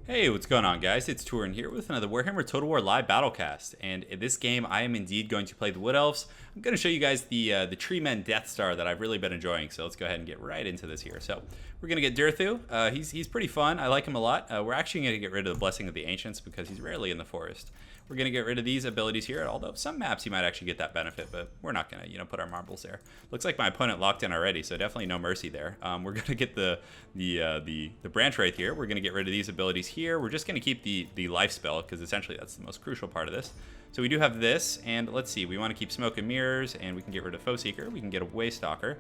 Hey, what's going on, guys? It's Turin here with another Warhammer Total War Live Battlecast, and in this game, I am indeed going to play the Wood Elves. I'm going to show you guys the TREEMEN Death Star that I've really been enjoying. So let's go ahead and get right into this here. So we're going to get Dirthu. He's pretty fun. I like him a lot. We're actually going to get rid of the Blessing of the Ancients because he's rarely in the forest. We're going to get rid of these abilities here, although some maps you might actually get that benefit, but we're not going to, put our marbles there. Looks like my opponent locked in already, so definitely no mercy there. We're going to get the branch right here. We're going to get rid of these abilities here. We're just going to keep the life spell, because essentially that's the most crucial part of this. So we do have this, and let's see, we want to keep Smoke and Mirrors, and we can get rid of Foe Seeker. We can get a Waystalker.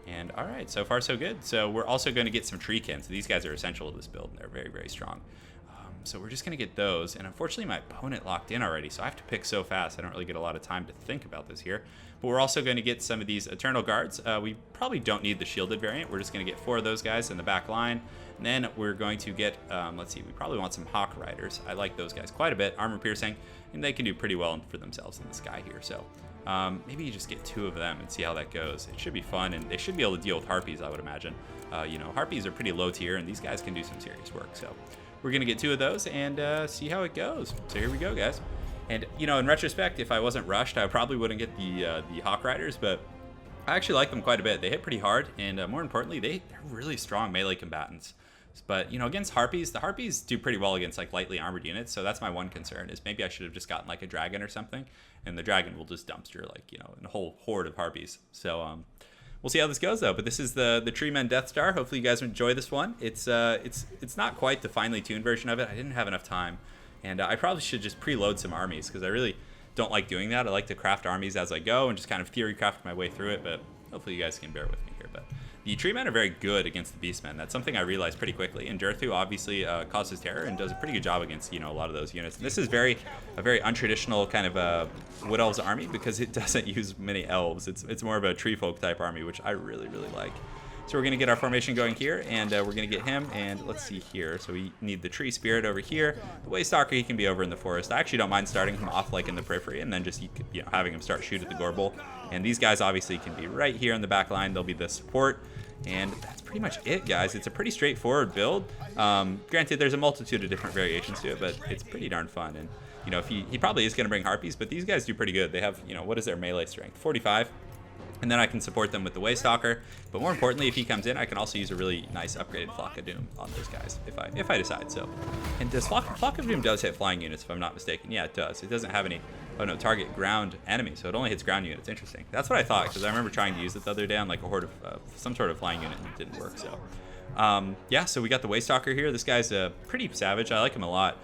And all right, so far so good. So we're also going to get some Treekin. So these guys are essential to this build, and they're very, very strong. So we're just going to get those, and unfortunately my opponent locked in already, so I have to pick so fast. I don't really get a lot of time to think about this here. But we're also going to get some of these Eternal Guards. We probably don't need the shielded variant. We're just going to get 4 of those guys in the back line. And then we're going to get, let's see, we probably want some Hawk Riders. I like those guys quite a bit. Armor piercing, and they can do pretty well for themselves in the sky here. So maybe you just get 2 of them and see how that goes. It should be fun, and they should be able to deal with Harpies, I would imagine. Harpies are pretty low tier, and these guys can do some serious work. So we're going to get 2 of those and see how it goes. So here we go, guys. And, in retrospect, if I wasn't rushed, I probably wouldn't get the Hawk Riders, but I actually like them quite a bit. They hit pretty hard, and more importantly, they're really strong melee combatants. But, against Harpies, the Harpies do pretty well against, like, lightly armored units, so that's my one concern, is maybe I should have just gotten, like, a Dragon or something, and the Dragon will just dumpster, like, a whole horde of Harpies. So, we'll see how this goes, though. But this is the TREEMEN Death Star. Hopefully you guys enjoy this one. It's not quite the finely tuned version of it. I didn't have enough time, and I probably should just preload some armies, because I really don't like doing that. I like to craft armies as I go and just kind of theory craft my way through it. But hopefully you guys can bear with me here. But the TREEMEN are very good against the Beastmen. That's something I realized pretty quickly. And Dirthu obviously causes terror and does a pretty good job against a lot of those units. And this is a very untraditional kind of Wood Elves army, because it doesn't use many elves. It's more of a tree folk type army, which I really like. So we're going to get our formation going here, and we're going to get him, and let's see here. So we need the Tree Spirit over here. The Waystalker, he can be over in the forest. I actually don't mind starting him off like in the periphery, and then just having him start shoot at the Gorbel. And these guys obviously can be right here in the back line. They'll be the support, and that's pretty much it, guys. It's a pretty straightforward build. Granted, there's a multitude of different variations to it, but it's pretty darn fun. And if he probably is going to bring Harpies, but these guys do pretty good. They have what is their melee strength? 45. And then I can support them with the Waystalker. But more importantly, if he comes in, I can also use a really nice upgraded Flock of Doom on those guys, if I decide so. And does Flock of Doom does hit flying units, if I'm not mistaken. Yeah, it does. It doesn't have any, target ground enemy, so it only hits ground units. Interesting. That's what I thought, because I remember trying to use it the other day on like a horde of some sort of flying unit, and it didn't work. So yeah, so we got the Waystalker here. This guy's pretty savage. I like him a lot.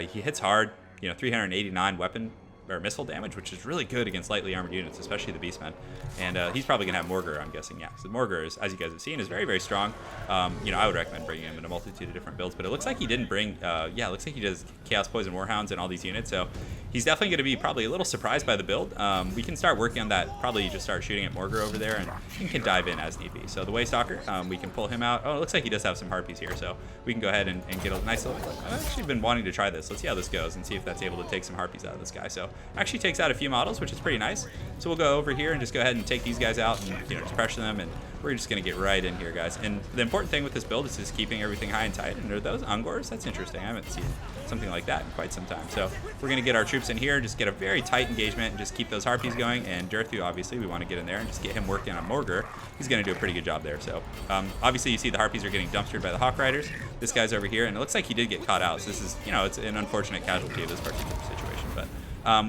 He hits hard, 389 weapon or missile damage, which is really good against lightly armored units, especially the Beastmen. And he's probably gonna have Morgar, I'm guessing. Yeah, so Morgar is, as you guys have seen, is very strong. I would recommend bringing him in a multitude of different builds, but it looks like he didn't bring it looks like he does Chaos Poison Warhounds and all these units, so he's definitely going to be probably a little surprised by the build. We can start working on that. Probably just start shooting at Morgar over there, and he can dive in as need be. So the Waystalker, we can pull him out. Oh, it looks like he does have some Harpies here, so we can go ahead and get a nice little... I've actually been wanting to try this. Let's see how this goes and see if that's able to take some Harpies out of this guy. So actually takes out a few models, which is pretty nice. So we'll go over here and just go ahead and take these guys out and just pressure them, and we're just going to get right in here, guys. And the important thing with this build is just keeping everything high and tight. And are those Ungors? That's interesting. I haven't seen something like that in quite some time. So we're going to get our troops in here, just get a very tight engagement, and just keep those Harpies going. And Dirthu, obviously, we want to get in there and just get him working on Morgar. He's going to do a pretty good job there. So obviously, you see the Harpies are getting dumpstered by the Hawk Riders. This guy's over here, and it looks like he did get caught out. So this is, it's an unfortunate casualty of this particular situation. But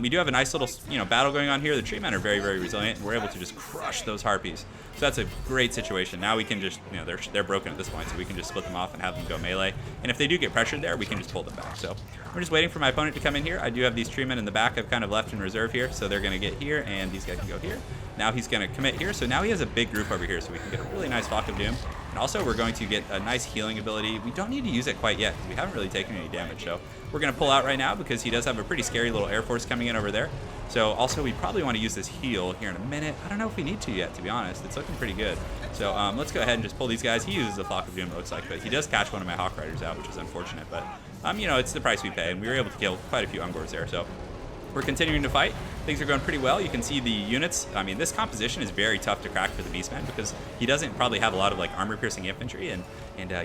we do have a nice little, battle going on here. The TREEMEN are very resilient, and we're able to just crush those Harpies. So that's a great situation. Now we can just, they're broken at this point, so we can just split them off and have them go melee. And if they do get pressured there, we can just pull them back. So we're just waiting for my opponent to come in here. I do have these TREEMEN in the back I've kind of left in reserve here, so they're going to get here, and these guys can go here. Now he's going to commit here, so now he has a big group over here, so we can get a really nice Flock of Doom. And also we're going to get a nice healing ability. We don't need to use it quite yet, because we haven't really taken any damage. So we're going to pull out right now, because he does have a pretty scary little Air Force coming in over there. So also we probably want to use this heal here in a minute. I don't know if we need to yet, to be honest. It's looking pretty good. So let's go ahead and just pull these guys. He uses a Flock of Doom, it looks like, but he does catch one of my Hawk Riders out, which is unfortunate. But, it's the price we pay, and we were able to kill quite a few Ungors there. So We're continuing to fight. Things are going pretty well. You can see the units. I mean, this composition is very tough to crack for the Beastmen because he doesn't probably have a lot of like armor-piercing infantry, and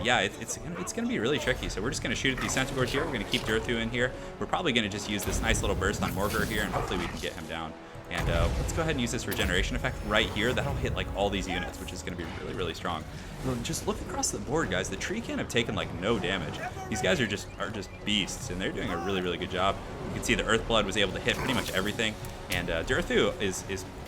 yeah, it's gonna be really tricky. So we're just gonna shoot at these centaurs here. We're gonna keep Durthu in here. We're probably gonna just use this nice little burst on Morgur here, and hopefully we can get him down. And let's go ahead and use this regeneration effect right here. That'll hit like all these units, which is going to be really, really strong. Just look across the board, guys. The TREEMEN have taken like no damage. These guys are just beasts, and they're doing a really, really good job. You can see the Earthblood was able to hit pretty much everything. And Durthu is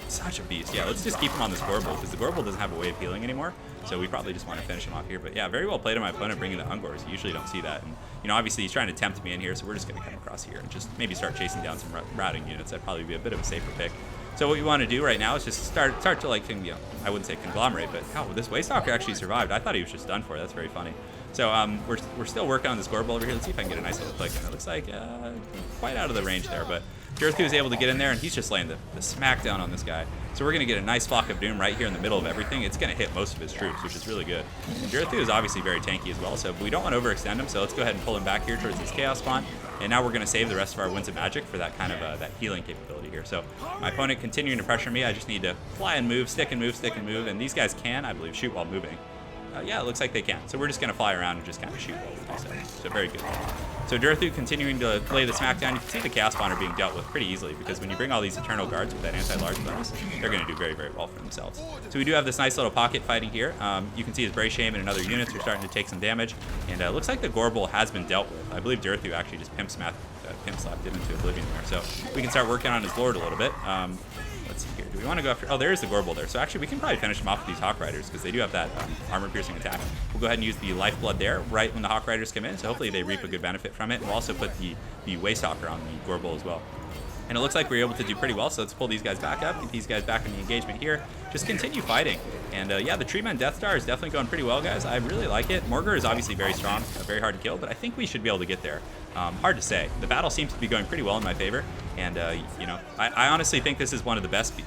such a beast. Yeah, let's just keep him on this Gorbel because the Gorbel doesn't have a way of healing anymore. So we probably just want to finish him off here. But yeah, very well played on my opponent bringing the Ungors. You usually don't see that. And, you know, obviously he's trying to tempt me in here, so we're just going to come across here and just maybe start chasing down some routing units. That'd probably be a bit of a safer pick. So what we want to do right now is just start to like, you know, I wouldn't say conglomerate, but oh, this Waystalker actually survived. I thought he was just done for. That's very funny. So we're still working on this Gorbel over here. Let's see if I can get a nice little click. And it looks like quite out of the range there, but Durthu is able to get in there, and he's just laying the smackdown on this guy. So we're going to get a nice Flock of Doom right here in the middle of everything. It's going to hit most of his troops, which is really good. And Durthu is obviously very tanky as well, so we don't want to overextend him. So let's go ahead and pull him back here towards this Chaos Spawn. And now we're going to save the rest of our Winds of Magic for that kind of that healing capability here. So my opponent continuing to pressure me. I just need to fly and move, stick and move, stick and move. And these guys can, I believe, shoot while moving. Yeah, it looks like they can. So we're just going to fly around and just kind of shoot while we do so. So very good. So Durthu continuing to lay the smackdown. You can see the Chaos Spawn are being dealt with pretty easily because when you bring all these Eternal Guards with that anti-large bonus, they're going to do very, very well for themselves. So we do have this nice little pocket fighting here. You can see his Bray Shame and other units are starting to take some damage. And it looks like the Gorbel has been dealt with. I believe Durthu actually just pimp slapped him into oblivion there. So we can start working on his Lord a little bit. Let's see here. Do we want to go after... Oh, there is the Gorbel there. So actually, we can probably finish him off with these Hawk Riders because they do have that armor-piercing attack. We'll go ahead and use the Lifeblood there right when the Hawk Riders come in. So hopefully they reap a good benefit from it. We'll also put the Waystalker on the Gorbel as well. And it looks like we're able to do pretty well, so let's pull these guys back up, get these guys back in the engagement here. Just continue fighting. And yeah, the TREEMEN Death Star is definitely going pretty well, guys. I really like it. Morgur is obviously very strong, very hard to kill, but I think we should be able to get there. Hard to say. The battle seems to be going pretty well in my favor. And, you know, I honestly think this is one of the best,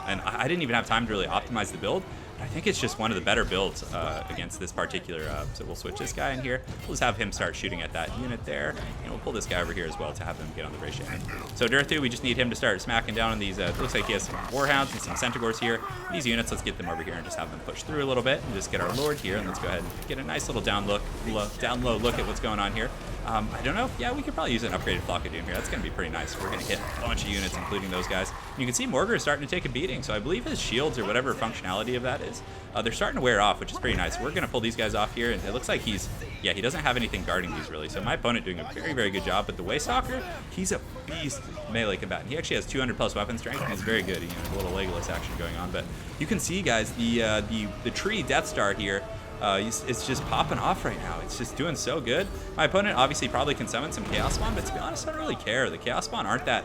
and I didn't even have time to really optimize the build. I think it's just one of the better builds against this particular, so we'll switch this guy in here. We'll just have him start shooting at that unit there, and we'll pull this guy over here as well to have him get on the Bray Shame. So Durthu, we just need him to start smacking down on these, looks like he has some Warhounds and some Centaurs here. These units, let's get them over here and just have them push through a little bit, and just get our Lord here, and let's go ahead and get a nice little down low look at what's going on here. I don't know. Yeah, we could probably use an upgraded Flock of Doom here. That's going to be pretty nice. We're going to hit a bunch of units, including those guys. And you can see Morgur is starting to take a beating. So I believe his shields or whatever functionality of that is, they're starting to wear off, which is pretty nice. We're going to pull these guys off here. And it looks like he doesn't have anything guarding these really. So my opponent doing a very, very good job. But the Waystalker, he's a beast melee combatant. He actually has 200 plus weapon strength, and he's very good. You know, a little Legolas action going on. But you can see, guys, the tree Death Star here. It's just popping off right now. It's just doing so good. My opponent obviously probably can summon some Chaos Spawn, but to be honest, I don't really care. The Chaos Spawn aren't that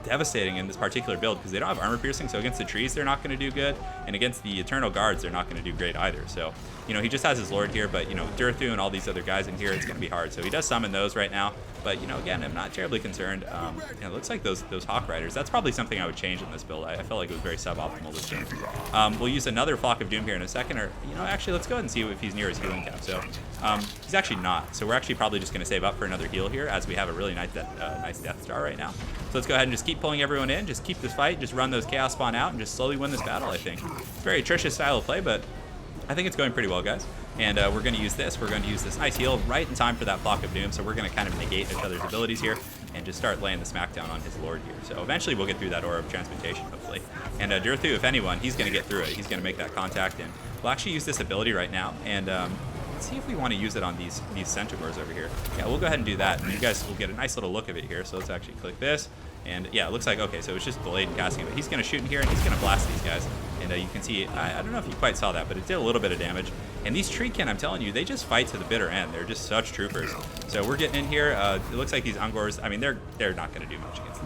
devastating in this particular build because they don't have armor piercing, so against the trees they're not going to do good, and against the Eternal Guards they're not going to do great either. So, you know, he just has his Lord here, but, you know, Durthu and all these other guys in here, it's going to be hard. So he does summon those right now, but, you know, again, I'm not terribly concerned. You know, it looks like those Hawk Riders, that's probably something I would change in this build. I felt like it was very suboptimal this game. We'll use another Flock of Doom here in a second, or, you know, actually, let's go ahead and see if he's near his healing cap. So he's actually not. So we're actually probably just going to save up for another heal here, as we have a really nice Death Star right now. So let's go ahead and just keep pulling everyone in, just keep this fight, just run those Chaos Spawn out, and just slowly win this battle, I think. It's a very atrocious style of play, but I think it's going pretty well, guys. And we're going to use this. We're going to use this nice heal right in time for that Flock of Doom. So we're going to kind of negate each other's abilities here and just start laying the smackdown on his Lord here. So eventually we'll get through that Aura of Transmutation, hopefully. And Durthu, if anyone, he's going to get through it. He's going to make that contact, and we'll actually use this ability right now. And let's see if we want to use it on these Centaurs over here. Yeah, we'll go ahead and do that, and you guys will get a nice little look of it here. So let's actually click this. And yeah, it looks like, okay, so it's just delayed in casting, but he's going to shoot in here, and he's going to blast these guys. And you can see, I don't know if you quite saw that, but it did a little bit of damage. And these TREEMEN, I'm telling you, they just fight to the bitter end. They're just such troopers. So we're getting in here. It looks like these Ungors, I mean, they're not going to do much against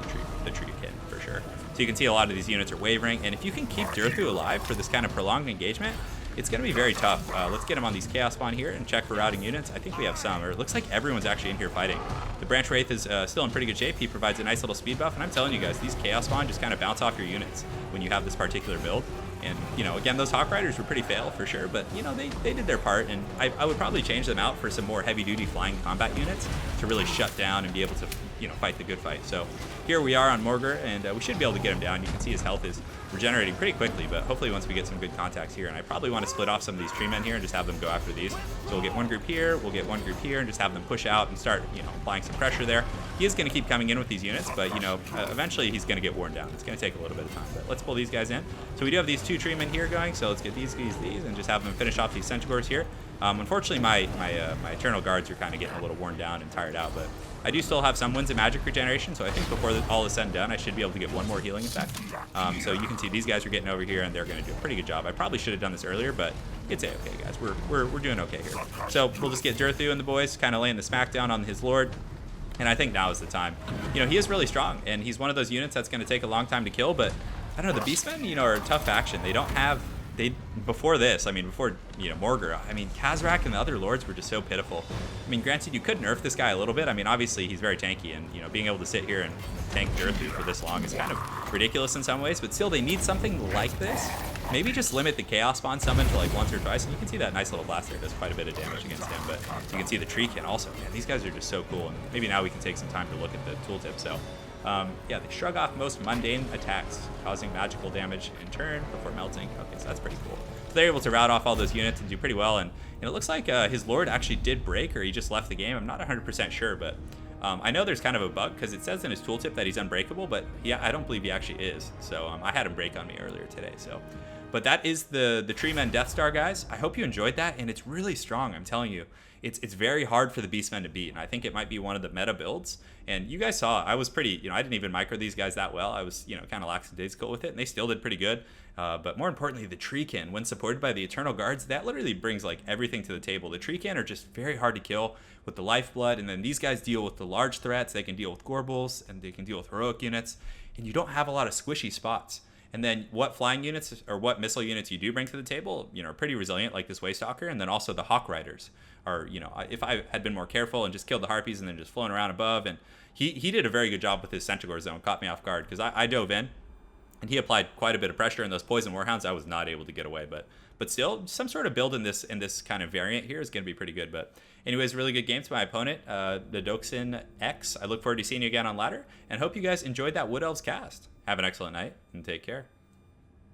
the TREEMEN for sure. So you can see a lot of these units are wavering. And if you can keep Durthu alive for this kind of prolonged engagement, it's going to be very tough. Let's get him on these Chaos Spawn here and check for routing units. I think we have some, or it looks like everyone's actually in here fighting. The Branch Wraith is still in pretty good shape. He provides a nice little speed buff, and I'm telling you guys, these Chaos Spawn just kind of bounce off your units when you have this particular build. And, you know, again, those Hawk Riders were pretty fail for sure, but, you know, they did their part, and I would probably change them out for some more heavy-duty flying combat units to really shut down and be able to, you know, fight the good fight. So here we are on Morgur, and we should be able to get him down. You can see his health is regenerating pretty quickly, but hopefully once we get some good contacts here, and I probably want to split off some of these TREEMEN here and just have them go after these. So we'll get one group here, we'll get one group here, and just have them push out and start, you know, applying some pressure there. He is going to keep coming in with these units, but, you know, eventually he's going to get worn down. It's going to take a little bit of time, but let's pull these guys in. So we do have these 2 TREEMEN here going, so let's get these, and just have them finish off these Centaurs here. Unfortunately, my Eternal Guards are kind of getting a little worn down and tired out, but I do still have some Winds of Magic regeneration, so I think before all is said and done, I should be able to get one more healing effect. So you can see these guys are getting over here, and they're going to do a pretty good job. I probably should have done this earlier, but it's a-okay, guys. We're doing okay here. So we'll just get Durthu and the boys kind of laying the smackdown on his Lord. And I think now is the time. You know, he is really strong, and he's one of those units that's going to take a long time to kill, but I don't know, the Beastmen, you know, are a tough faction. They don't have... before this, I mean, before, you know, Morgur, I mean, Khazrak and the other lords were just so pitiful. I mean, granted, you could nerf this guy a little bit. I mean, obviously, he's very tanky, and, you know, being able to sit here and tank Durthu for this long is kind of ridiculous in some ways, but still, they need something like this. Maybe just limit the Chaos Spawn summon to, like, once or twice, and you can see that nice little blast there does quite a bit of damage against him, but you can see the TREEMEN also. Man, these guys are just so cool, and maybe now we can take some time to look at the tooltip, so... yeah, they shrug off most mundane attacks, causing magical damage in turn before melting. Okay, so that's pretty cool. So they're able to rout off all those units and do pretty well, and it looks like his Lord actually did break, or he just left the game. I'm not 100% sure, but I know there's kind of a bug, because it says in his tooltip that he's unbreakable, but yeah, I don't believe he actually is. So I had him break on me earlier today, so... But that is the TREEMEN Death Star, guys. I hope you enjoyed that, and it's really strong, I'm telling you. It's very hard for the Beastmen to beat, and I think it might be one of the meta builds. And you guys saw, I was pretty, you know, I didn't even micro these guys that well. I was, you know, kind of lackadaisical with it, and they still did pretty good. But more importantly, the TREEMEN, when supported by the Eternal Guards, that literally brings, like, everything to the table. The TREEMEN are just very hard to kill with the Lifeblood, and then these guys deal with the large threats. They can deal with Gorbals, and they can deal with heroic units, and you don't have a lot of squishy spots. And then what flying units or what missile units you do bring to the table, you know, are pretty resilient, like this Waystalker. And then also the Hawk Riders are, you know, if I had been more careful and just killed the Harpies and then just flown around above. And he did a very good job with his Centaur zone, caught me off guard, because I dove in and he applied quite a bit of pressure, and those Poison Warhounds, I was not able to get away. But still, some sort of build in this kind of variant here is going to be pretty good. But anyways, really good game to my opponent, the Doxin X. I look forward to seeing you again on ladder, and hope you guys enjoyed that Wood Elves cast. Have an excellent night, and take care.